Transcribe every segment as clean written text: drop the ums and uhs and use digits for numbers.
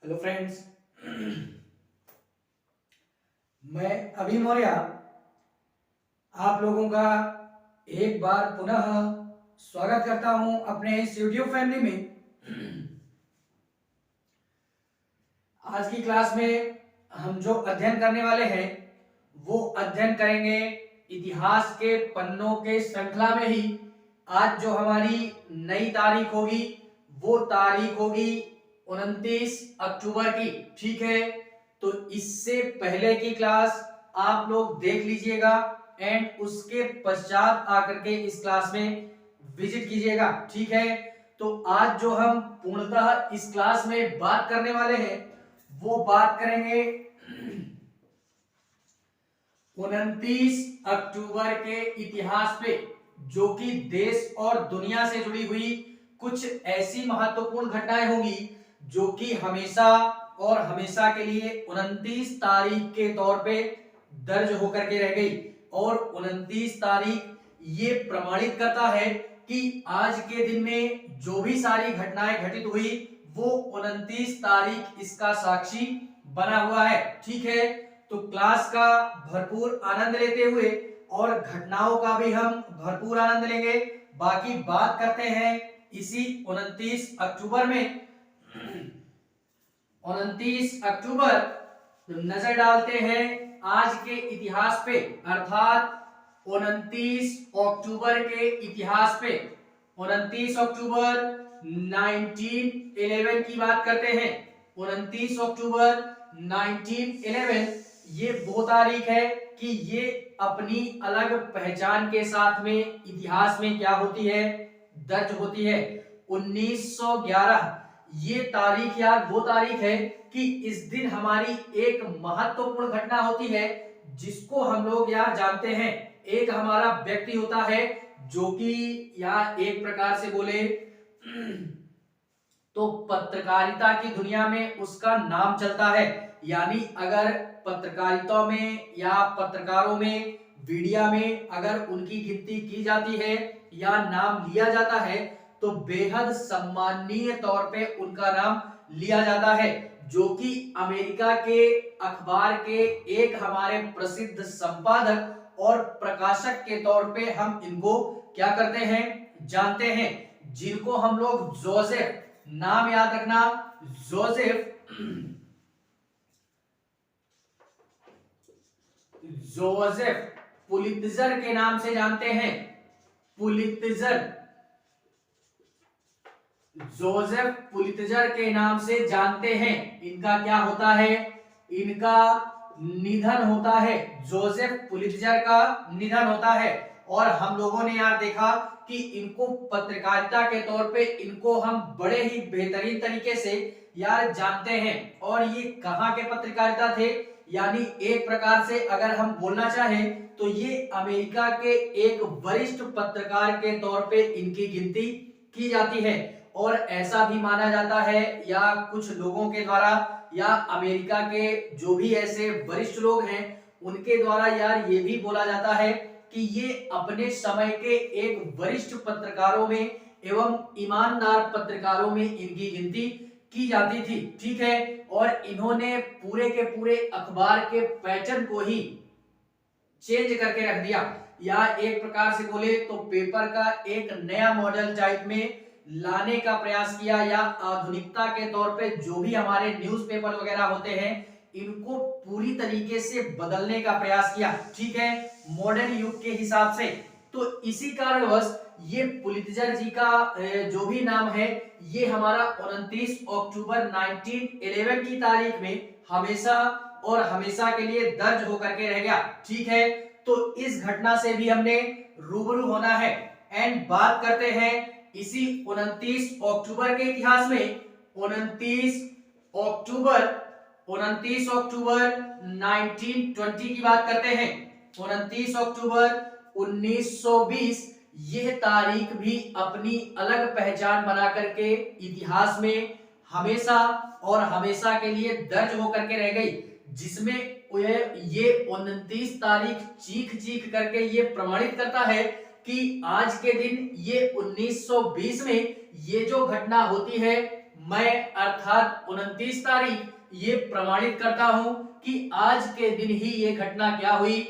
Hello friends. मैं अभी मौर्य आप लोगों का एक बार पुनः स्वागत करता हूं अपने इस यूट्यूब फैमिली में। आज की क्लास में हम जो अध्ययन करने वाले हैं वो अध्ययन करेंगे इतिहास के पन्नों के श्रृंखला में ही। आज जो हमारी नई तारीख होगी वो तारीख होगी 29 अक्टूबर की। ठीक है, तो इससे पहले की क्लास आप लोग देख लीजिएगा एंड उसके पश्चात आकर के इस क्लास में विजिट कीजिएगा। ठीक है, तो आज जो हम पूर्णतः इस क्लास में बात करने वाले हैं वो बात करेंगे 29 अक्टूबर के इतिहास पे, जो कि देश और दुनिया से जुड़ी हुई कुछ ऐसी महत्वपूर्ण घटनाएं होंगी जो कि हमेशा और हमेशा के लिए 29 तारीख के तौर पे दर्ज होकर के रह गई। और 29 तारीख ये प्रमाणित करता है कि आज के दिन में जो भी सारी घटनाएं घटित हुई वो 29 तारीख इसका साक्षी बना हुआ है। ठीक है, तो क्लास का भरपूर आनंद लेते हुए और घटनाओं का भी हम भरपूर आनंद लेंगे। बाकी बात करते हैं इसी 29 अक्टूबर में। 29 अक्टूबर नजर डालते हैं आज के इतिहास पे, अर्थात 29 अक्टूबर के इतिहास पे। 29 अक्टूबर 1911 की बात करते हैं। 29 अक्टूबर 1911 ये वो तारीख है कि ये अपनी अलग पहचान के साथ में इतिहास में क्या होती है, दर्ज होती है। 1911 ये तारीख यार वो तारीख है कि इस दिन हमारी एक महत्वपूर्ण घटना होती है जिसको हम लोग यार जानते हैं। एक हमारा व्यक्ति होता है जो कि यार एक प्रकार से बोले तो पत्रकारिता की दुनिया में उसका नाम चलता है। यानी अगर पत्रकारिता में या पत्रकारों में, मीडिया में अगर उनकी गिनती की जाती है या नाम लिया जाता है तो बेहद सम्माननीय तौर पे उनका नाम लिया जाता है, जो कि अमेरिका के अखबार के एक हमारे प्रसिद्ध संपादक और प्रकाशक के तौर पे हम इनको क्या करते हैं, जानते हैं, जिनको हम लोग जोसेफ, नाम याद रखना, जोसेफ पुलित्जर के नाम से जानते हैं। पुलित्जर, जोसेफ पुलित्जर के नाम से जानते हैं। इनका क्या होता है, इनका निधन होता है। जोसेफ पुलित्जर का निधन होता है और हम लोगों ने यार देखा कि इनको पत्रकारिता के तौर पे इनको हम बड़े ही बेहतरीन तरीके से यार जानते हैं। और ये कहाँ के पत्रकारिता थे, यानी एक प्रकार से अगर हम बोलना चाहें तो ये अमेरिका के एक वरिष्ठ पत्रकार के तौर पे इनकी गिनती की जाती है। और ऐसा भी माना जाता है या कुछ लोगों के द्वारा या अमेरिका के जो भी ऐसे वरिष्ठ लोग हैं उनके द्वारा यार ये भी बोला जाता है कि ये अपने समय के एक वरिष्ठ पत्रकारों में एवं ईमानदार पत्रकारों में इनकी गिनती की जाती थी। ठीक है, और इन्होंने पूरे के पूरे अखबार के पैटर्न को ही चेंज करके रख दिया, या एक प्रकार से बोले तो पेपर का एक नया मॉडल टाइप में लाने का प्रयास किया, या आधुनिकता के तौर पे जो भी हमारे न्यूज़पेपर वगैरह होते हैं इनको पूरी तरीके से बदलने का प्रयास किया। ठीक है, मॉडर्न युग के हिसाब से। तो इसी कारणवश ये पुलित्जर जी का जो भी नाम है ये हमारा 29 अक्टूबर 1911 की तारीख में हमेशा और हमेशा के लिए दर्ज होकर के रह गया। ठीक है, तो इस घटना से भी हमने रूबरू होना है एंड बात करते हैं इसी 29 अक्टूबर के इतिहास में। 29 अक्टूबर 1920 की बात करते हैं। 29 अक्टूबर 1920 यह तारीख भी अपनी अलग पहचान बना करके इतिहास में हमेशा और हमेशा के लिए दर्ज होकर के रह गई, जिसमें ये 29 तारीख चीख चीख करके ये प्रमाणित करता है कि आज के दिन ये 1920 में ये जो घटना होती है मैं अर्थात 29 तारीख ये प्रमाणित करता हूं कि आज के दिन ही ये घटना क्या हुई,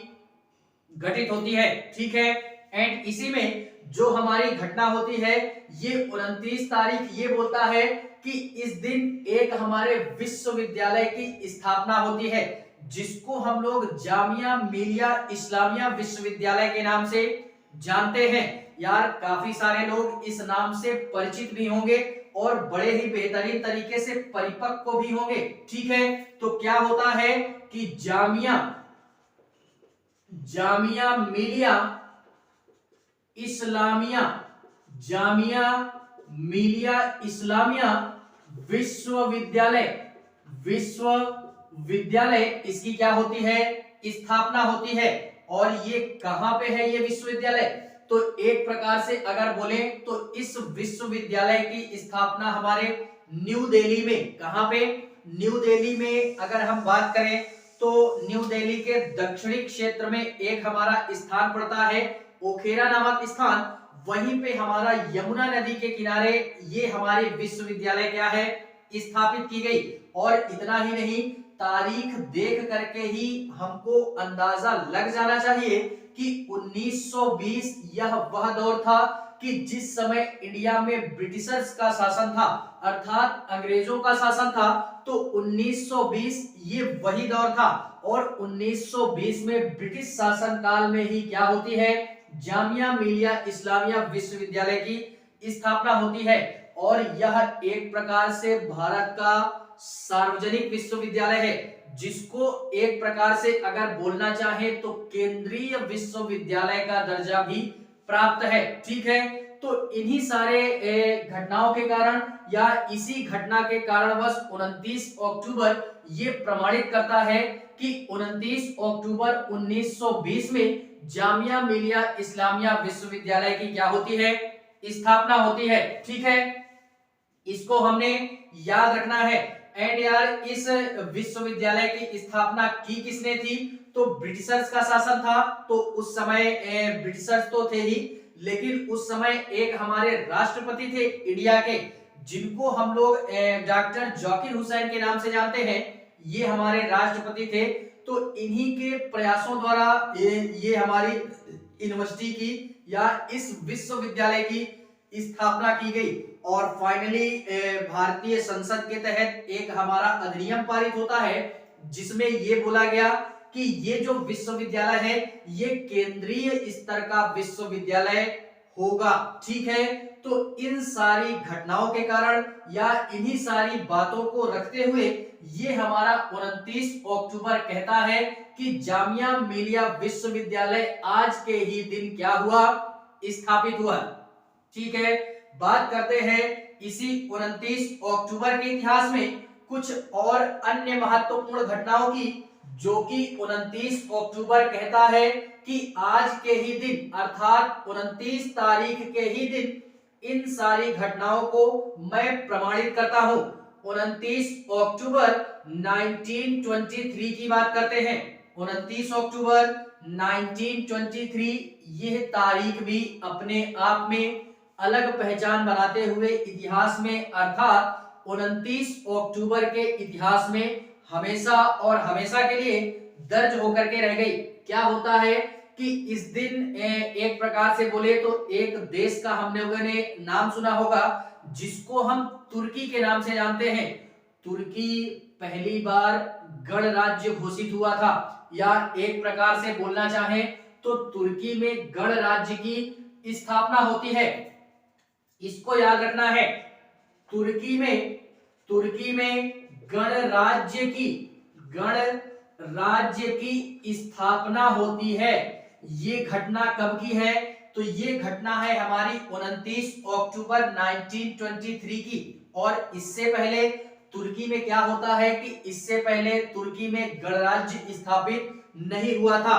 घटित होती है। ठीक है, एंड इसी में जो हमारी घटना होती है ये 29 तारीख ये बोलता है कि इस दिन एक हमारे विश्वविद्यालय की स्थापना होती है, जिसको हम लोग जामिया मिलिया इस्लामिया विश्वविद्यालय के नाम से जानते हैं। यार काफी सारे लोग इस नाम से परिचित भी होंगे और बड़े ही बेहतरीन तरीके से परिपक्व भी होंगे। ठीक है, तो क्या होता है कि जामिया मिलिया इस्लामिया, जामिया मिलिया इस्लामिया विश्वविद्यालय इसकी क्या होती है, स्थापना होती है। और ये कहां पे है ये विश्वविद्यालय, तो एक प्रकार से अगर बोले तो इस विश्वविद्यालय की स्थापना हमारे न्यू दिल्ली में, कहां पे, न्यू दिल्ली में अगर हम बात करें तो न्यू दिल्ली के दक्षिणी क्षेत्र में एक हमारा स्थान पड़ता है ओखेरा नामक स्थान, वहीं पे हमारा यमुना नदी के किनारे ये हमारे विश्वविद्यालय क्या है, स्थापित की गई। और इतना ही नहीं, तारीख देख करके ही हमको अंदाजा लग जाना चाहिए कि 1920 यह वह दौर था कि जिस समय इंडिया में ब्रिटिशर्स का शासन था, अर्थात अंग्रेजों का शासन था। तो 1920 ये वही दौर था और 1920 में ब्रिटिश शासन काल में ही क्या होती है, जामिया मिलिया इस्लामिया विश्वविद्यालय की स्थापना होती है। और यह एक प्रकार से भारत का सार्वजनिक विश्वविद्यालय है, जिसको एक प्रकार से अगर बोलना चाहे तो केंद्रीय विश्वविद्यालय का दर्जा भी प्राप्त है। ठीक है, तो इन्हीं सारे घटनाओं के कारण या इसी घटना के कारणवश 29 अक्टूबर ये प्रमाणित करता है कि 29 अक्टूबर 1920 में जामिया मिलिया इस्लामिया विश्वविद्यालय की क्या होती है, स्थापना होती है। ठीक है, इसको हमने याद रखना है। एंड यार इस विश्वविद्यालय की स्थापना की किसने थी, तो ब्रिटिशर्स का शासन था। तो उस समय ब्रिटिशर्स तो थे ही, लेकिन उस समय एक हमारे राष्ट्रपति थे इंडिया के, जिनको हम लोग डॉक्टर जाकिर हुसैन के नाम से जानते हैं। ये हमारे राष्ट्रपति थे। तो इन्हीं के प्रयासों द्वारा ये हमारी यूनिवर्सिटी की या इस विश्वविद्यालय की स्थापना की गई। और फाइनली भारतीय संसद के तहत एक हमारा अधिनियम पारित होता है, जिसमें ये बोला गया कि ये जो विश्वविद्यालय है ये केंद्रीय स्तर का विश्वविद्यालय होगा। ठीक है, तो इन सारी घटनाओं के कारण या इन्हीं सारी बातों को रखते हुए ये हमारा 29 अक्टूबर कहता है कि जामिया मिलिया विश्वविद्यालय आज के ही दिन क्या हुआ, स्थापित हुआ। ठीक है, बात करते हैं इसी 29 अक्टूबर के इतिहास में कुछ और अन्य महत्वपूर्ण घटनाओं की, जो कि 29 अक्टूबर कहता है कि आज के ही दिन अर्थात 29 तारीख के ही दिन इन सारी घटनाओं को मैं प्रमाणित करता हूं। 29 अक्टूबर 1923 की बात करते हैं। 29 अक्टूबर 1923 यह तारीख भी अपने आप में अलग पहचान बनाते हुए इतिहास में अर्थात 29 अक्टूबर के इतिहास में हमेशा और हमेशा के लिए दर्ज होकर के रह गई। क्या होता है कि इस दिन एक प्रकार से बोले तो एक देश का हम लोगों ने नाम सुना होगा, जिसको हम तुर्की के नाम से जानते हैं। तुर्की पहली बार गणराज्य घोषित हुआ था, या एक प्रकार से बोलना चाहें तो तुर्की में गणराज्य की स्थापना होती है। इसको याद रखना है, तुर्की में गणराज्य की स्थापना होती है। ये घटना कब की है, तो ये घटना है हमारी 29 अक्टूबर 1923 की। और इससे पहले तुर्की में क्या होता है कि इससे पहले तुर्की में गणराज्य स्थापित नहीं हुआ था।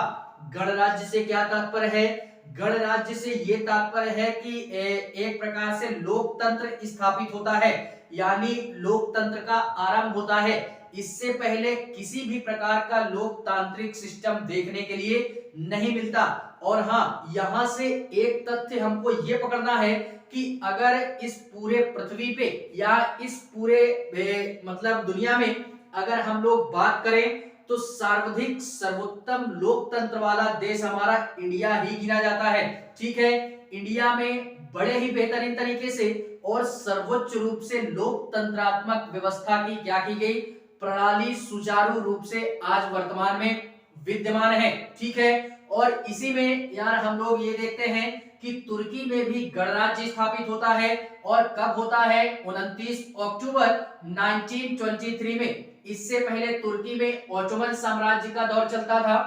गणराज्य से क्या तात्पर्य है, गणराज्य से ये तात्पर्य है कि एक प्रकार से लोकतंत्र स्थापित होता है, यानी लोकतंत्र का आरंभ होता है। इससे पहले किसी भी प्रकार का लोकतांत्रिक सिस्टम देखने के लिए नहीं मिलता। और हाँ, यहां से एक तथ्य हमको ये पकड़ना है कि अगर इस पूरे पृथ्वी पे या इस पूरे मतलब दुनिया में अगर हम लोग बात करें तो सर्वाधिक सर्वोत्तम लोकतंत्र वाला देश हमारा इंडिया ही गिना जाता है। ठीक है, इंडिया में बड़े ही बेहतरीन तरीके से और सर्वोच्च रूप से लोकतंत्रात्मक व्यवस्था की क्या की गई, प्रणाली सुचारू रूप से आज वर्तमान में विद्यमान है। ठीक है, और इसी में यार हम लोग ये देखते हैं कि तुर्की में भी गणराज्य स्थापित होता है। और कब होता है? 29 अक्टूबर 1923 में। इससे पहले तुर्की में ऑटोमन साम्राज्य का दौर चलता था।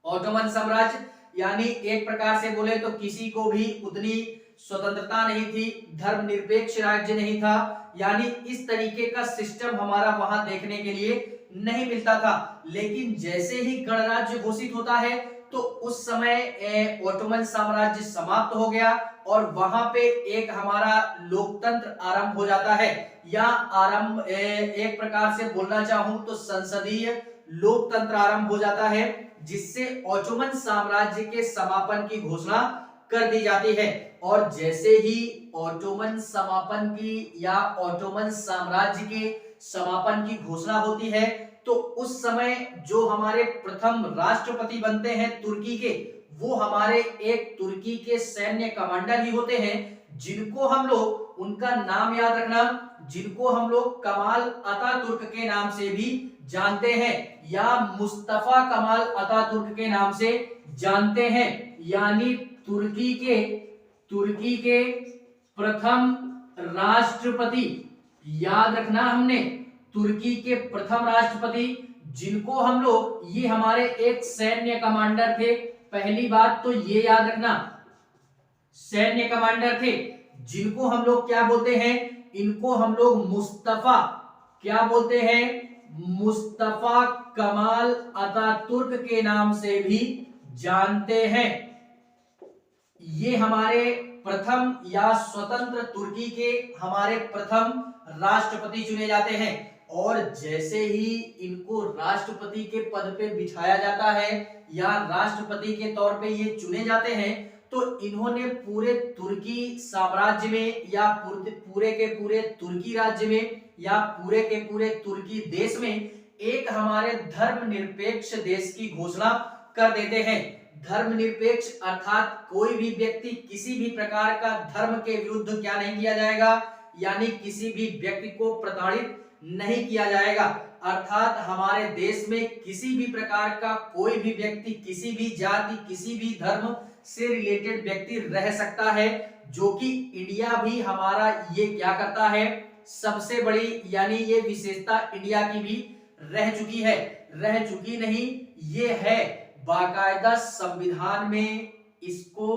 ऑटोमन साम्राज्य यानी एक प्रकार से बोले तो किसी को भी उतनी स्वतंत्रता नहीं थी, धर्मनिरपेक्ष राज्य नहीं था, यानी इस तरीके का सिस्टम हमारा वहां देखने के लिए नहीं मिलता था। लेकिन जैसे ही गणराज्य घोषित होता है तो उस समय ऑटोमन साम्राज्य समाप्त हो गया और वहां पे एक हमारा लोकतंत्र आरंभ हो जाता है, या आरंभ एक प्रकार से बोलना चाहूं तो संसदीय लोकतंत्र आरंभ हो जाता है, जिससे ऑटोमन साम्राज्य के समापन की घोषणा कर दी जाती है। और जैसे ही ऑटोमन समापन की या ऑटोमन साम्राज्य के समापन की घोषणा होती है तो उस समय जो हमारे प्रथम राष्ट्रपति बनते हैं तुर्की के, वो हमारे एक तुर्की के सैन्य कमांडर ही होते हैं, जिनको हम लोग, उनका नाम याद रखना, जिनको हम लोग कमाल अतातुर्क के नाम से भी जानते हैं या मुस्तफा कमाल अतातुर्क के नाम से जानते हैं। यानी तुर्की के प्रथम राष्ट्रपति, याद रखना हमने, तुर्की के प्रथम राष्ट्रपति जिनको हम लोग, ये हमारे एक सैन्य कमांडर थे। पहली बात तो ये याद रखना, सैन्य कमांडर थे जिनको हम लोग क्या बोलते हैं, इनको हम लोग मुस्तफा, क्या बोलते हैं, मुस्तफा कमाल अतातुर्क के नाम से भी जानते हैं। ये हमारे प्रथम या स्वतंत्र तुर्की के हमारे प्रथम राष्ट्रपति चुने जाते हैं। और जैसे ही इनको राष्ट्रपति के पद पे बिठाया जाता है या राष्ट्रपति के तौर पे ये चुने जाते हैं तो इन्होंने पूरे तुर्की साम्राज्य में या पूरे के पूरे तुर्की राज्य में या पूरे के पूरे तुर्की देश में एक हमारे धर्मनिरपेक्ष देश की घोषणा कर देते हैं। धर्मनिरपेक्ष अर्थात कोई भी व्यक्ति किसी भी प्रकार का धर्म के विरुद्ध क्या नहीं किया जाएगा, यानी किसी भी व्यक्ति को प्रताड़ित नहीं किया जाएगा। अर्थात हमारे देश में किसी भी प्रकार का कोई भी व्यक्ति, किसी भी जाति, किसी भी धर्म से रिलेटेड व्यक्ति रह सकता है, जो कि इंडिया भी हमारा ये क्या करता है, सबसे बड़ी यानी ये विशेषता इंडिया की भी रह चुकी है, रह चुकी नहीं, ये है बाकायदा संविधान में इसको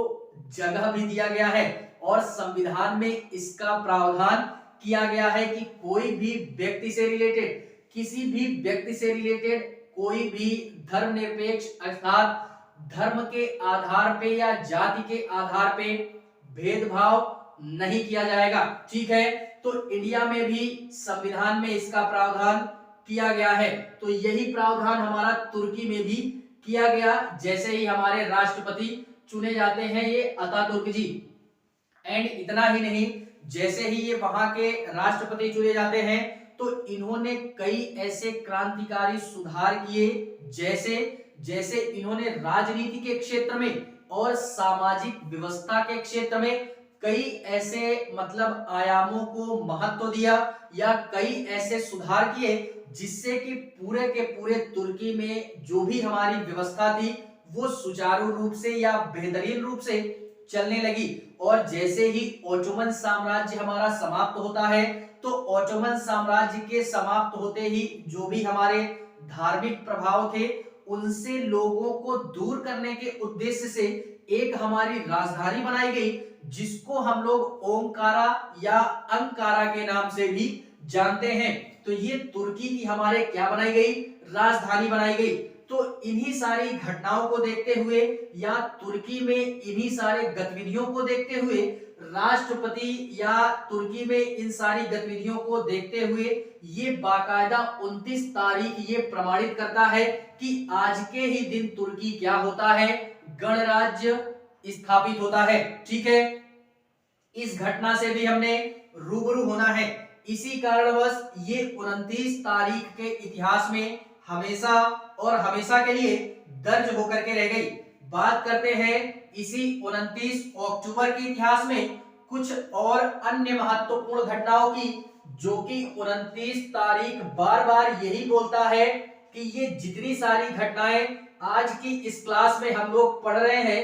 जगह भी दिया गया है और संविधान में इसका प्रावधान किया गया है कि कोई भी व्यक्ति से रिलेटेड, किसी भी व्यक्ति से रिलेटेड कोई भी धर्मनिरपेक्ष अर्थात धर्म के आधार पे या जाति के आधार पे भेदभाव नहीं किया जाएगा। ठीक है, तो इंडिया में भी संविधान में इसका प्रावधान किया गया है। तो यही प्रावधान हमारा तुर्की में भी किया गया। जैसे ही हमारे राष्ट्रपति चुने जाते हैं ये अतातुर्क जी, एंड इतना ही नहीं, जैसे ही ये वहां के राष्ट्रपति चुने जाते हैं तो इन्होंने कई ऐसे क्रांतिकारी सुधार किए, जैसे इन्होंने राजनीति के क्षेत्र में और सामाजिक व्यवस्था के क्षेत्र में कई ऐसे मतलब आयामों को महत्व दिया या कई ऐसे सुधार किए जिससे कि पूरे के पूरे तुर्की में जो भी हमारी व्यवस्था थी वो सुचारू रूप से या बेहतरीन रूप से चलने लगी। और जैसे ही ऑटोमन साम्राज्य हमारा समाप्त होता है तो ऑटोमन साम्राज्य के समाप्त होते ही जो भी हमारे धार्मिक प्रभाव थे उनसे लोगों को दूर करने के उद्देश्य से एक हमारी राजधानी बनाई गई, जिसको हम लोग ओमकारा या अंकारा के नाम से भी जानते हैं। तो ये तुर्की की हमारे क्या बनाई गई, राजधानी बनाई गई। तो इन्हीं सारी घटनाओं को देखते हुए या तुर्की में इन्हीं सारे गतिविधियों को देखते हुए राष्ट्रपति या तुर्की में इन सारी गतिविधियों को देखते हुए ये बाकायदा 29 तारीख ये प्रमाणित करता है कि आज के ही दिन तुर्की क्या होता है, गणराज्य स्थापित होता है। ठीक है, इस घटना से भी हमने रूबरू होना है। इसी कारणवश ये 29 तारीख के इतिहास में हमेशा और हमेशा के लिए दर्ज होकर के रह गई। बात करते हैं इसी 29 अक्टूबर के इतिहास में कुछ और अन्य महत्वपूर्ण घटनाओं की, जो कि 29 तारीख बार बार यही बोलता है कि ये जितनी सारी घटनाएं आज की इस क्लास में हम लोग पढ़ रहे हैं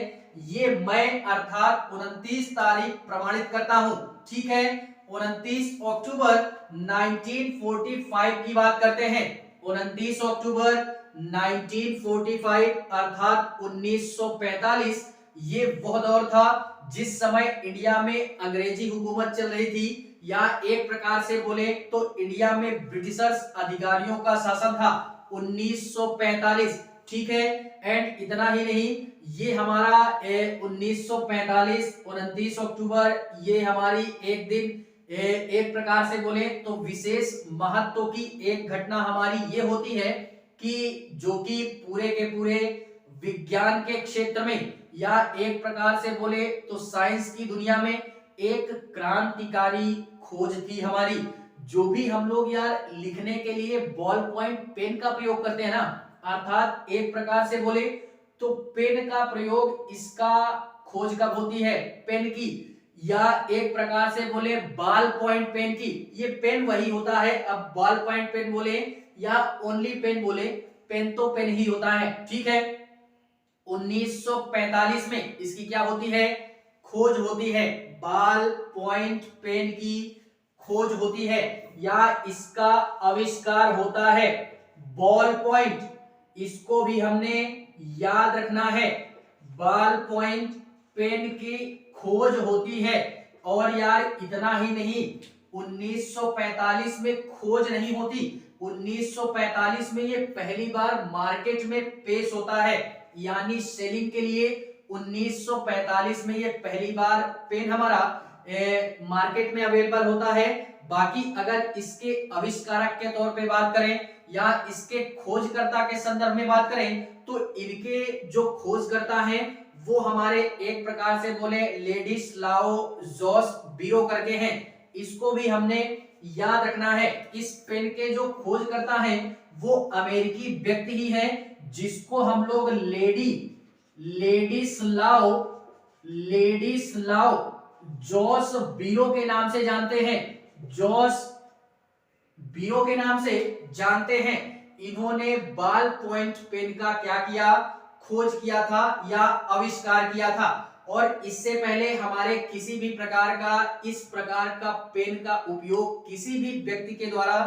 ये मैं अर्थात 29 तारीख प्रमाणित करता हूं। ठीक है, 29 अक्टूबर 1945 की बात करते हैं। 29 अक्टूबर 1945 अर्थात 1945 ये वह दौर था जिस समय इंडिया में अंग्रेजी हुकूमत चल रही थी, या एक प्रकार से बोले तो इंडिया में ब्रिटिशर्स अधिकारियों का शासन था 1945। ठीक है, एंड इतना ही नहीं, ये हमारा 1945 29 अक्टूबर ये हमारी एक दिन एक प्रकार से बोले तो विशेष महत्व की एक घटना हमारी ये होती है कि जो कि पूरे के पूरे विज्ञान के क्षेत्र में या एक प्रकार से बोले तो साइंस की दुनिया में एक क्रांतिकारी खोज थी हमारी। जो भी हम लोग यार लिखने के लिए बॉल पॉइंट पेन का प्रयोग करते हैं ना, अर्थात एक प्रकार से बोले तो पेन का प्रयोग इसका खोज कब होती है, पेन की, या एक प्रकार से बोले बॉल पॉइंट पेन की। ये पेन वही होता है, अब बॉल पॉइंट पेन बोले या ओनली पेन बोले, पेन तो पेन ही होता है। ठीक है, 1945 में इसकी क्या होती है, खोज होती है, बॉल पॉइंट पेन की खोज होती है या इसका आविष्कार होता है। बॉल पॉइंट, इसको भी हमने याद रखना है, बॉल पॉइंट पेन की खोज होती है। और यार इतना ही नहीं, 1945 में खोज नहीं होती, 1945 में ये पहली बार मार्केट में पेश होता है, यानी सेलिंग के लिए 1945 में ये पहली बार पेन हमारा मार्केट में अवेलेबल होता है। बाकी अगर इसके आविष्कारक के तौर पे बात करें या इसके खोजकर्ता के संदर्भ में बात करें तो इनके जो खोजकर्ता हैं वो हमारे एक प्रकार से बोले लेडिस्लाव जोस बीरो करके हैं। इसको भी हमने याद रखना है। इस पेन के जो खोजकर्ता हैं वो अमेरिकी व्यक्ति ही है जिसको हम लोग लेडिस्लाव जोस बीरो के नाम से जानते हैं, जोस बीरो के नाम से जानते हैं। इन्होंने बॉल पॉइंट पेन का क्या किया, खोज किया था या आविष्कार किया था। और इससे पहले हमारे किसी भी प्रकार का इस प्रकार का पेन का उपयोग किसी भी व्यक्ति के द्वारा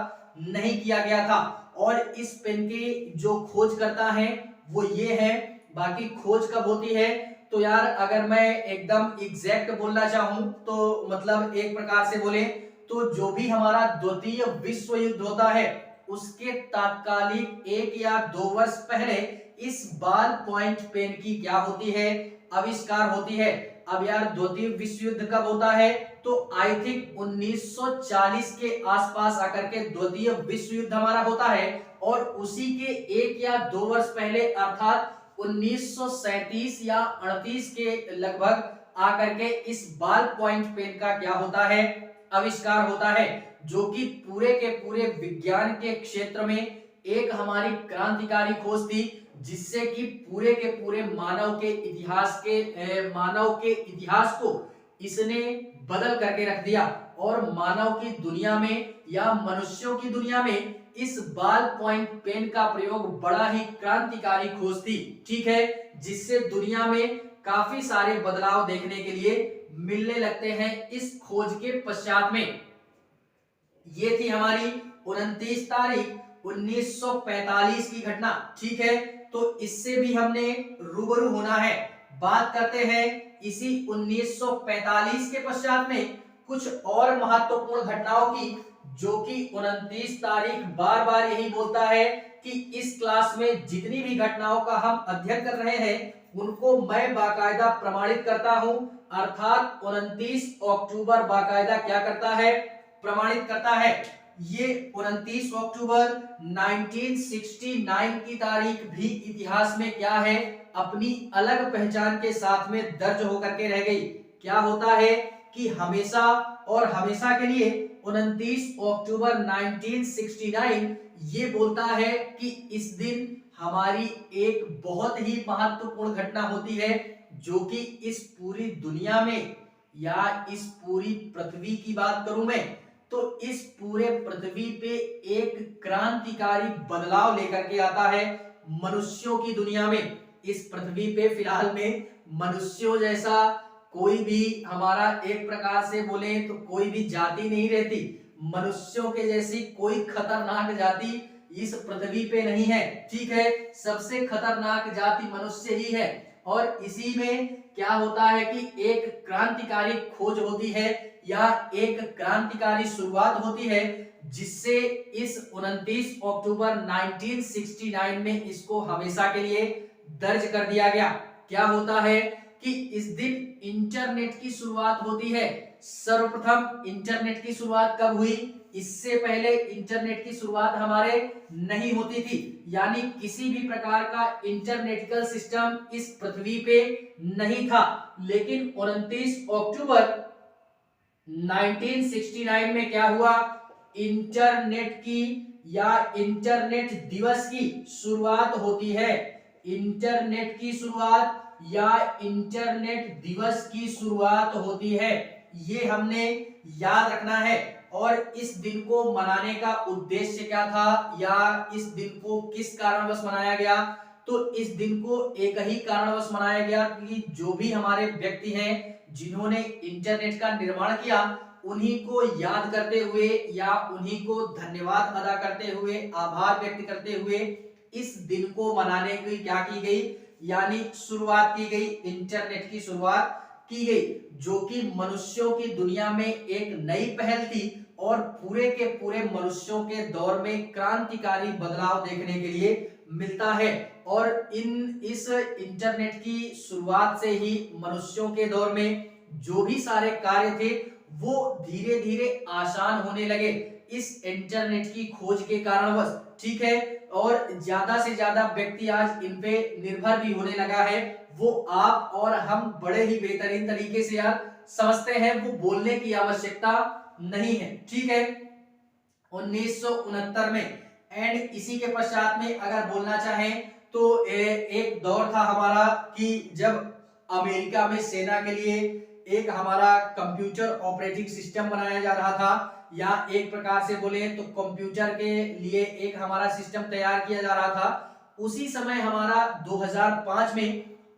नहीं किया गया था। और इस पेन के जो खोज करता है वो ये है। बाकी खोज कब होती है तो यार अगर मैं एकदम एग्जैक्ट बोलना चाहूं तो मतलब एक प्रकार से बोले तो जो भी हमारा द्वितीय विश्व युद्ध होता है उसके तात्कालिक 1 या 2 वर्ष पहले इस बॉल पॉइंट पेन की क्या होती है, आविष्कार होती है। अब यार द्वितीय विश्व युद्ध कब होता है तो आई थिंक 1940 के आसपास आकर के द्वितीय विश्व युद्ध हमारा होता है। और उसी के 1 या 2 वर्ष पहले अर्थात 1937 या 38 के लगभग आकर के इस बॉल पॉइंट पेन का क्या होता है, आविष्कार होता है, जो कि पूरे के पूरे विज्ञान के क्षेत्र में एक हमारी क्रांतिकारी खोज थी, जिससे कि पूरे के पूरे मानव के इतिहास को इसने बदल करके रख दिया। और मानव की दुनिया में या मनुष्यों की दुनिया में इस बॉल पॉइंट पेन का प्रयोग बड़ा ही क्रांतिकारी खोज थी। ठीक है, जिससे दुनिया में काफी सारे बदलाव देखने के लिए मिलने लगते हैं इस खोज के पश्चात में। ये थी हमारी 29 तारीख 1945 की घटना। ठीक है, तो इससे भी हमने रूबरू होना है। बात करते हैं इसी 1945 के पश्चात में कुछ और महत्वपूर्ण घटनाओं की, जो कि 29 तारीख बार बार यही बोलता है कि इस क्लास में जितनी भी घटनाओं का हम अध्ययन कर रहे हैं उनको मैं बाकायदा प्रमाणित करता हूं, अर्थात 29 अक्टूबर बाकायदा क्या करता है, प्रमाणित करता है। ये 29 अक्टूबर 1969 की तारीख भी इतिहास में क्या है, अपनी अलग पहचान के साथ में दर्ज होकर के रह गई। क्या होता है कि हमेशा और हमेशा के लिए 29 अक्टूबर 1969 ये बोलता है कि इस दिन हमारी एक बहुत ही महत्वपूर्ण घटना होती है, जो कि इस पूरी दुनिया में या इस पूरी पृथ्वी की बात करूं मैं तो इस पूरे पृथ्वी पे एक क्रांतिकारी बदलाव लेकर के आता है मनुष्यों की दुनिया में। इस पृथ्वी पे फिलहाल में मनुष्यों जैसा कोई भी हमारा एक प्रकार से बोले तो कोई भी जाति नहीं रहती। मनुष्यों के जैसी कोई खतरनाक जाति इस पृथ्वी पे नहीं है, ठीक है। सबसे खतरनाक जाति मनुष्य ही है। और इसी में क्या होता है कि एक क्रांतिकारी खोज होती है या एक क्रांतिकारी शुरुआत होती है, जिससे इस 29 अक्टूबर 1969 में इसको हमेशा के लिए दर्ज कर दिया गया। क्या होता है कि इस दिन इंटरनेट की शुरुआत होती है। सर्वप्रथम इंटरनेट की शुरुआत कब हुई? इससे पहले इंटरनेट की शुरुआत हमारे नहीं होती थी, यानी किसी भी प्रकार का इंटरनेटिकल सिस्टम इस पृथ्वी पे नहीं था। लेकिन 29 अक्टूबर 1969 में क्या हुआ? इंटरनेट की या इंटरनेट दिवस की शुरुआत होती है। इंटरनेट की शुरुआत या इंटरनेट दिवस की शुरुआत होती है, ये हमने याद रखना है। और इस दिन को मनाने का उद्देश्य क्या था या इस दिन को किस कारणवश मनाया गया? तो इस दिन को एक ही कारणवश मनाया गया कि जो भी हमारे व्यक्ति हैं जिन्होंने इंटरनेट का निर्माण किया, उन्हीं को याद करते हुए या उन्हीं को धन्यवाद अदा करते हुए, आभार व्यक्त करते हुए इस दिन को मनाने की क्या की गई, यानी शुरुआत की गई, इंटरनेट की शुरुआत की गई, जो कि मनुष्यों की दुनिया में एक नई पहल थी और पूरे के पूरे मनुष्यों के दौर में क्रांतिकारी बदलाव देखने के लिए मिलता है। और इस इंटरनेट की शुरुआत से ही मनुष्यों के दौर में जो भी सारे कार्य थे वो धीरे धीरे आसान होने लगे इस इंटरनेट की खोज के कारणवश, ठीक है। और ज्यादा से ज्यादा व्यक्ति आज इन पे निर्भर भी होने लगा है। वो आप और हम बड़े ही बेहतरीन तरीके से यार समझते हैं, वो बोलने की आवश्यकता नहीं है, ठीक है। 1969 में एंड इसी के पश्चात में अगर बोलना चाहें तो एक दौर था हमारा कि जब अमेरिका में सेना के लिए एक हमारा कंप्यूटर ऑपरेटिंग सिस्टम बनाया जा रहा था, या एक प्रकार से बोले तो कंप्यूटर के लिए एक हमारा सिस्टम तैयार किया जा रहा था। उसी समय हमारा 2005 में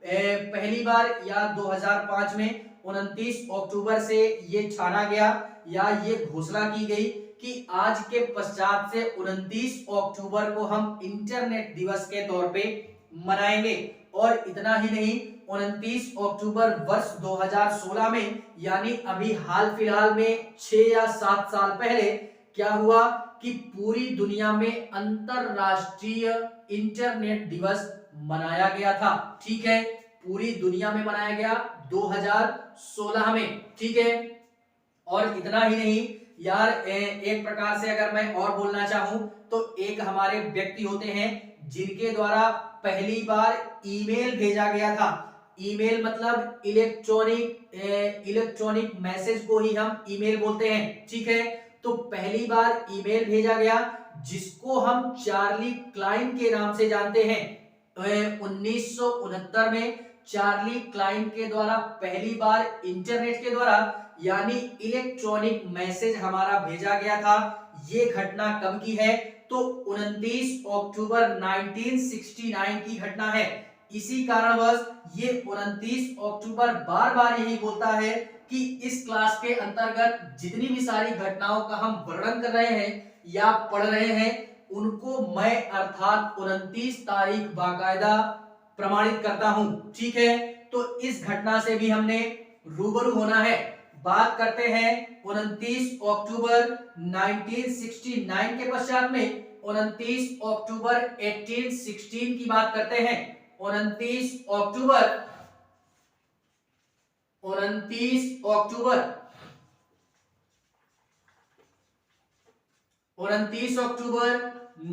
पहली बार या 2005 में 29 अक्टूबर से ये छाना गया या ये घोषणा की गई कि आज के पश्चात से 29 अक्टूबर को हम इंटरनेट दिवस के तौर पे मनाएंगे। और इतना ही नहीं, 29 अक्टूबर वर्ष 2016 में, यानी अभी हाल फिलहाल में 6 या 7 साल पहले क्या हुआ कि पूरी दुनिया में अंतरराष्ट्रीय इंटरनेट दिवस मनाया गया था, ठीक है। पूरी दुनिया में मनाया गया 2016 में, ठीक है। और इतना ही नहीं यार, एक प्रकार से अगर मैं और बोलना चाहूं तो एक हमारे व्यक्ति होते हैं जिनके द्वारा पहली बार ईमेल भेजा गया था। ईमेल मतलब इलेक्ट्रॉनिक मैसेज को ही हम ईमेल बोलते हैं, ठीक है। तो पहली बार ईमेल भेजा गया जिसको हम चार्ली क्लाइन के नाम से जानते हैं। 1969 में चार्ली क्लाइन के द्वारा पहली बार इंटरनेट के द्वारा यानी इलेक्ट्रॉनिक मैसेज हमारा भेजा गया था। ये घटना कब की है? तो 29 अक्टूबर 1969 की घटना है। इसी कारणवश ये 29 अक्टूबर बार बार यही बोलता है कि इस क्लास के अंतर्गत जितनी भी सारी घटनाओं का हम वर्णन कर रहे हैं या पढ़ रहे हैं, उनको मैं अर्थात 29 तारीख बाकायदा प्रमाणित करता हूं, ठीक है। तो इस घटना से भी हमने रूबरू होना है। बात करते हैं 29 अक्टूबर 1969 के पश्चात में 29 अक्टूबर 1816 की बात करते हैं। 29 अक्टूबर 29 अक्टूबर 29 अक्टूबर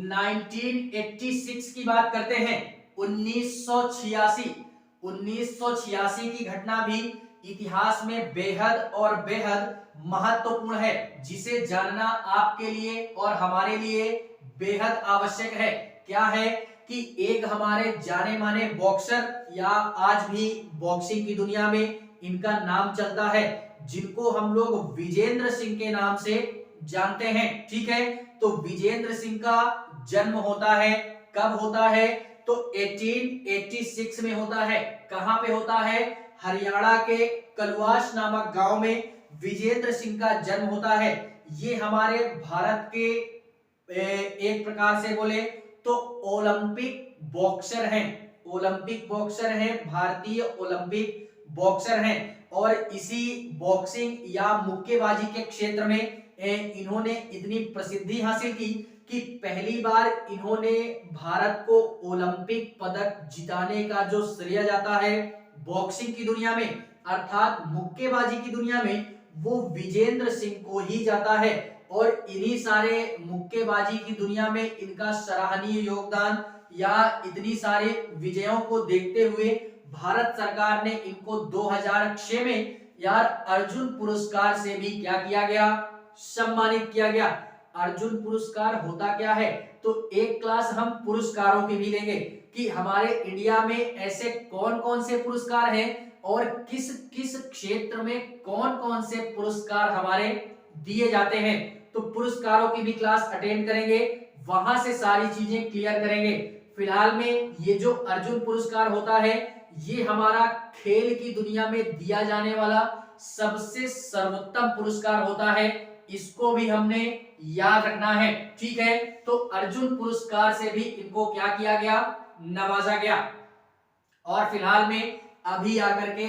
1986 की बात करते हैं। 1986 की घटना भी इतिहास में बेहद और बेहद महत्वपूर्ण है, जिसे जानना आपके लिए और हमारे लिए बेहद आवश्यक है। क्या है कि एक हमारे जाने माने बॉक्सर, या आज भी बॉक्सिंग की दुनिया में इनका नाम चलता है, जिनको हम लोग विजेंद्र सिंह के नाम से जानते हैं। ठीक है, तो विजेंद्र सिंह का जन्म होता है, कब होता है? तो 1886 में होता है। कहां पे होता है? हरियाणा के कलवास नामक गांव में विजेंद्र सिंह का जन्म होता है। ये हमारे भारत के एक प्रकार से बोले तो ओलंपिक बॉक्सर हैं। ओलंपिक बॉक्सर हैं, भारतीय ओलंपिक बॉक्सर हैं। और इसी बॉक्सिंग या मुक्केबाजी के क्षेत्र में इन्होंने इतनी प्रसिद्धि हासिल की कि पहली बार इन्होंने भारत को ओलंपिक पदक जिताने का जो श्रेय जाता है बॉक्सिंग की दुनिया में, अर्थात मुक्केबाजी की दुनिया में, वो विजेंद्र सिंह को ही जाता है। और इन्हीं सारे मुक्केबाजी की दुनिया में इनका सराहनीय योगदान या इतनी सारे विजयों को देखते हुए भारत सरकार ने इनको 2006 में यार अर्जुन पुरस्कार से भी क्या किया गया? सम्मानित किया गया। अर्जुन पुरस्कार होता क्या है? तो एक क्लास हम पुरस्कारों की भी लेंगे कि हमारे इंडिया में ऐसे कौन कौन से पुरस्कार हैं और किस किस क्षेत्र में कौन कौन से पुरस्कार हमारे दिए जाते हैं। तो पुरस्कारों की भी क्लास अटेंड करेंगे, वहां से सारी चीजें क्लियर करेंगे। फिलहाल में ये जो अर्जुन पुरस्कार होता है, ये हमारा खेल की दुनिया में दिया जाने वाला सबसे सर्वोत्तम पुरस्कार होता है। इसको भी हमने याद रखना है। ठीक है, तो अर्जुन पुरस्कार से भी इनको क्या किया गया? नवाजा गया। और फिलहाल में अभी आकर के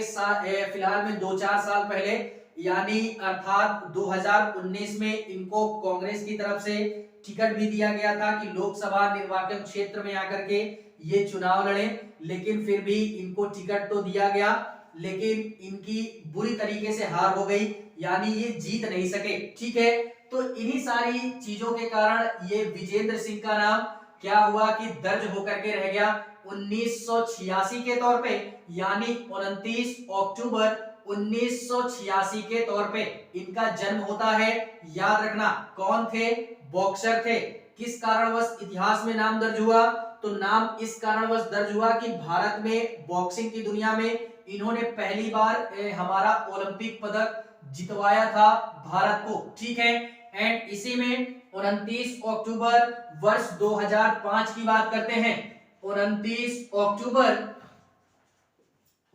फिलहाल में 2-4 साल पहले, यानी अर्थात 2019 में इनको कांग्रेस की तरफ से टिकट भी दिया गया था कि लोकसभा निर्वाचन क्षेत्र में आकर के ये चुनाव लड़े, लेकिन फिर भी इनको टिकट तो दिया गया, लेकिन इनकी बुरी तरीके से हार हो गई, यानी ये जीत नहीं सके। ठीक है, तो इन्हीं सारी चीजों के कारण ये विजेंद्र सिंह का नाम क्या हुआ कि दर्ज होकर के रह गया 1986 के तौर पे, यानी 29 अक्टूबर 1986 के तौर पे इनका जन्म होता है। याद रखना, कौन थे? बॉक्सर थे। किस कारणवश इतिहास में नाम दर्ज हुआ? तो नाम इस कारणवश दर्ज हुआ कि भारत में बॉक्सिंग की दुनिया में इन्होंने पहली बार हमारा ओलंपिक पदक जितवाया था भारत को। ठीक है, एंड इसी में 29 अक्टूबर वर्ष 2005 की बात करते हैं। 29 अक्टूबर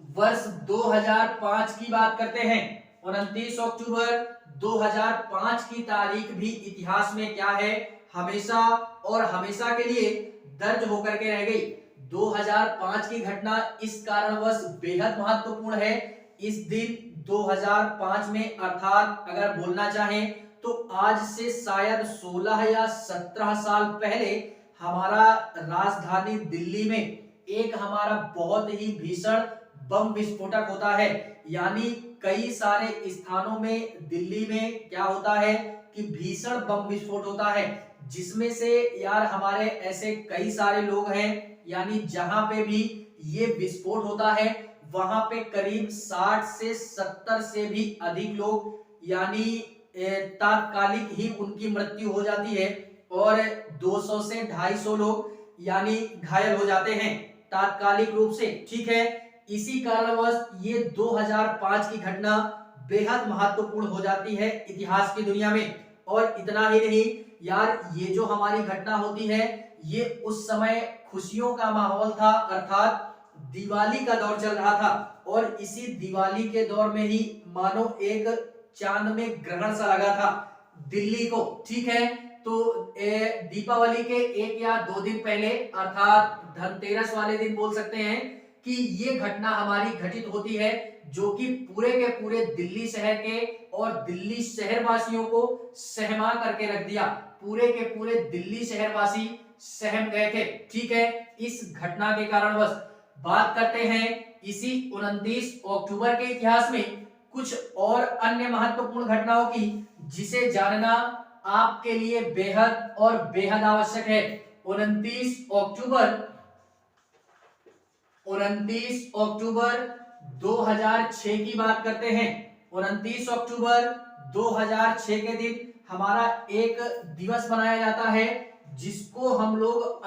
वर्ष 2005 की बात करते हैं। 29 अक्टूबर 2005 की तारीख भी इतिहास में क्या है? हमेशा और हमेशा के लिए दर्ज होकर के रह गई। 2005 की घटना इस कारणवश बेहद महत्वपूर्ण है। इस दिन 2005 में, अर्थात अगर बोलना चाहें तो आज से शायद 16 या 17 साल पहले हमारा राजधानी दिल्ली में एक हमारा बहुत ही भीषण बम विस्फोटक होता है। यानी कई सारे स्थानों में दिल्ली में क्या होता है कि भीषण बम विस्फोट होता है, जिसमें से यार हमारे ऐसे कई सारे लोग हैं, यानी जहां पे भी ये विस्फोट होता है वहां पे करीब 60 से 70 से भी अधिक लोग, यानी तात्कालिक ही उनकी मृत्यु हो जाती है, और 200 से 250 लोग यानी घायल हो जाते हैं तात्कालिक रूप से। ठीक है, इसी कारणवश ये 2005 की घटना बेहद महत्वपूर्ण हो जाती है इतिहास की दुनिया में। और इतना ही नहीं यार, ये जो हमारी घटना होती है ये उस समय खुशियों का माहौल था, अर्थात दिवाली का दौर चल रहा था, और इसी दिवाली के दौर में ही मानो एक चांद में ग्रहण सा लगा था दिल्ली को। ठीक है, तो दीपावली के 1 या 2 दिन पहले, अर्थात धनतेरस वाले दिन बोल सकते हैं कि ये घटना हमारी घटित होती है जो कि पूरे के पूरे दिल्ली शहर के और दिल्ली शहरवासियों को सहमा करके रख दिया। पूरे के पूरे दिल्ली शहरवासी सहम गए थे। ठीक है, इस घटना के कारणवश बात करते हैं इसी 29 अक्टूबर के इतिहास में कुछ और अन्य महत्वपूर्ण घटनाओं की, जिसे जानना आपके लिए बेहद और बेहद आवश्यक है। 29 अक्टूबर 2006 की बात करते हैं। 29 अक्टूबर 2006 के दिन हमारा एक दिवस मनाया जाता है जिसको हम लोग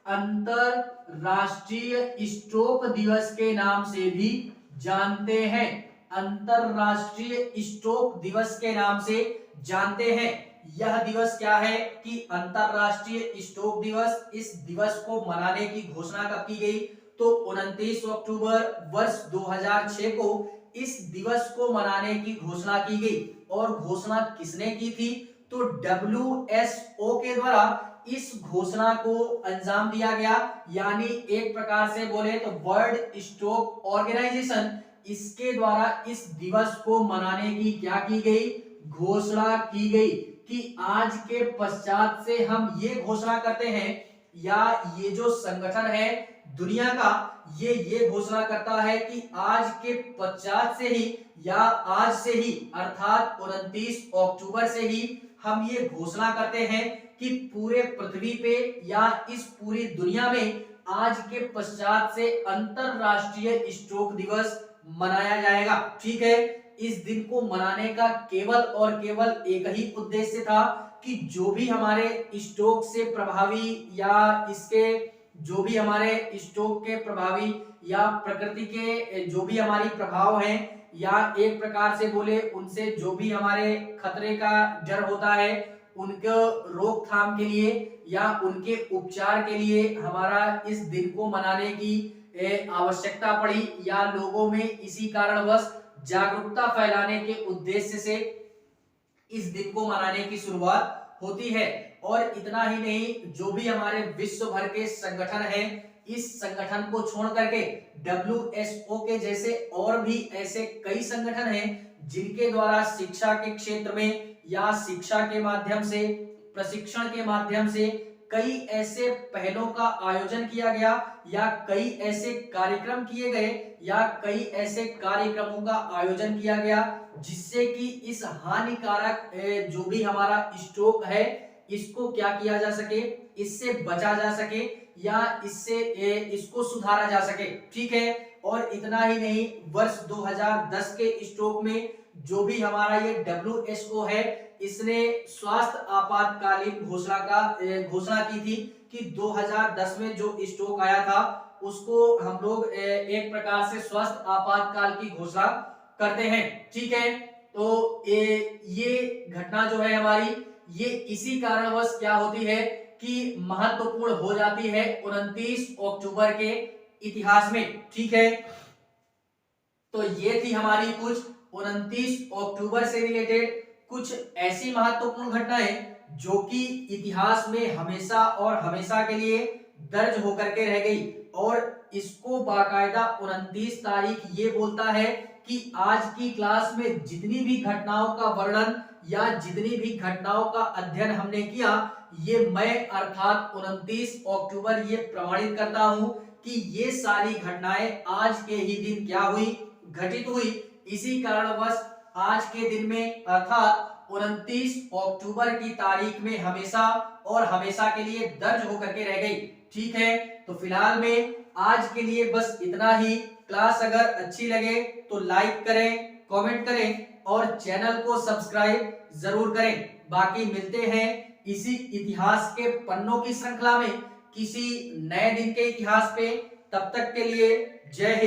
अंतरराष्ट्रीय स्टोक दिवस के नाम से भी जानते हैं। अंतरराष्ट्रीय स्टोक दिवस के नाम से जानते हैं। यह दिवस क्या है कि अंतरराष्ट्रीय स्टोक दिवस। इस दिवस को मनाने की घोषणा कब की गई? तो 29 अक्टूबर वर्ष 2006 को इस दिवस को मनाने की घोषणा की गई। और घोषणा किसने की थी? तो WSO के द्वारा इस घोषणा को अंजाम दिया गया। यानी एक प्रकार से बोले तो वर्ल्ड स्टोक ऑर्गेनाइजेशन, इसके द्वारा इस दिवस को मनाने की क्या की गई? घोषणा की गई कि आज के पश्चात से हम ये घोषणा करते हैं, या ये जो संगठन है दुनिया का, ये घोषणा करता है कि आज के पश्चात से ही या आज से ही अर्थात 29 अक्टूबर से ही हम ये घोषणा करते हैं कि पूरे पृथ्वी पे या इस पूरी दुनिया में आज के पश्चात से अंतरराष्ट्रीय स्टोक दिवस मनाया जाएगा। ठीक है, इस दिन को मनाने का केवल और केवल एक ही उद्देश्य था कि जो भी हमारे स्टोक से प्रभावी या इसके जो भी हमारे स्टोक के प्रभावी या प्रकृति के जो भी हमारी प्रभाव हैं, या एक प्रकार से बोले उनसे जो भी हमारे खतरे का डर होता है, उनके रोकथाम के लिए या उनके उपचार के लिए हमारा इस दिन को मनाने की आवश्यकता पड़ी, या लोगों में इसी कारणवश जागरूकता फैलाने के उद्देश्य से इस दिन को मनाने की शुरुआत होती है। और इतना ही नहीं, जो भी हमारे विश्व भर के संगठन हैं, इस संगठन को छोड़ करके WSO के जैसे और भी ऐसे कई संगठन हैं जिनके द्वारा शिक्षा के क्षेत्र में या शिक्षा के माध्यम से, प्रशिक्षण के माध्यम से कई ऐसे पहलों का आयोजन किया गया, या कई ऐसे कार्यक्रम किए गए, या कई ऐसे कार्यक्रमों का आयोजन किया गया जिससे कि इस हानिकारक जो भी हमारा स्टोक है इसको क्या किया जा सके, इससे बचा जा सके, या इससे इसको सुधारा जा सके। ठीक है, और इतना ही नहीं, वर्ष 2010 के स्टोक में जो भी हमारा ये WSO है, इसने स्वास्थ्य आपातकालीन घोषणा की थी कि 2010 में जो स्टोक आया था उसको हम लोग एक प्रकार से स्वास्थ्य आपातकाल की घोषणा करते हैं। ठीक है, तो ये घटना जो है हमारी, ये इसी कारणवश क्या होती है कि महत्वपूर्ण हो जाती है 29 अक्टूबर के इतिहास में। ठीक है, तो ये थी हमारी कुछ 29 अक्टूबर से रिलेटेड कुछ ऐसी महत्वपूर्ण घटनाएं जो कि इतिहास में हमेशा और हमेशा के लिए दर्ज होकर के रह गई। और इसको बाकायदा 29 तारीख ये बोलता है कि आज की क्लास में जितनी भी घटनाओं का वर्णन या जितनी भी घटनाओं का अध्ययन हमने किया, ये मैं अर्थात 29 अक्टूबर ये प्रमाणित करता हूं कि ये सारी घटनाएं आज के ही दिन क्या हुई, घटित हुई। इसी कारणवश आज के दिन में अर्थात 29 अक्टूबर की तारीख में हमेशा और हमेशा के लिए दर्ज होकर के रह गई। ठीक है, तो फिलहाल में आज के लिए बस इतना ही। क्लास अगर अच्छी लगे तो लाइक करें, कमेंट करें और चैनल को सब्सक्राइब जरूर करें। बाकी मिलते हैं इसी इतिहास के पन्नों की श्रृंखला में किसी नए दिन के इतिहास पे। तब तक के लिए जय हिंद।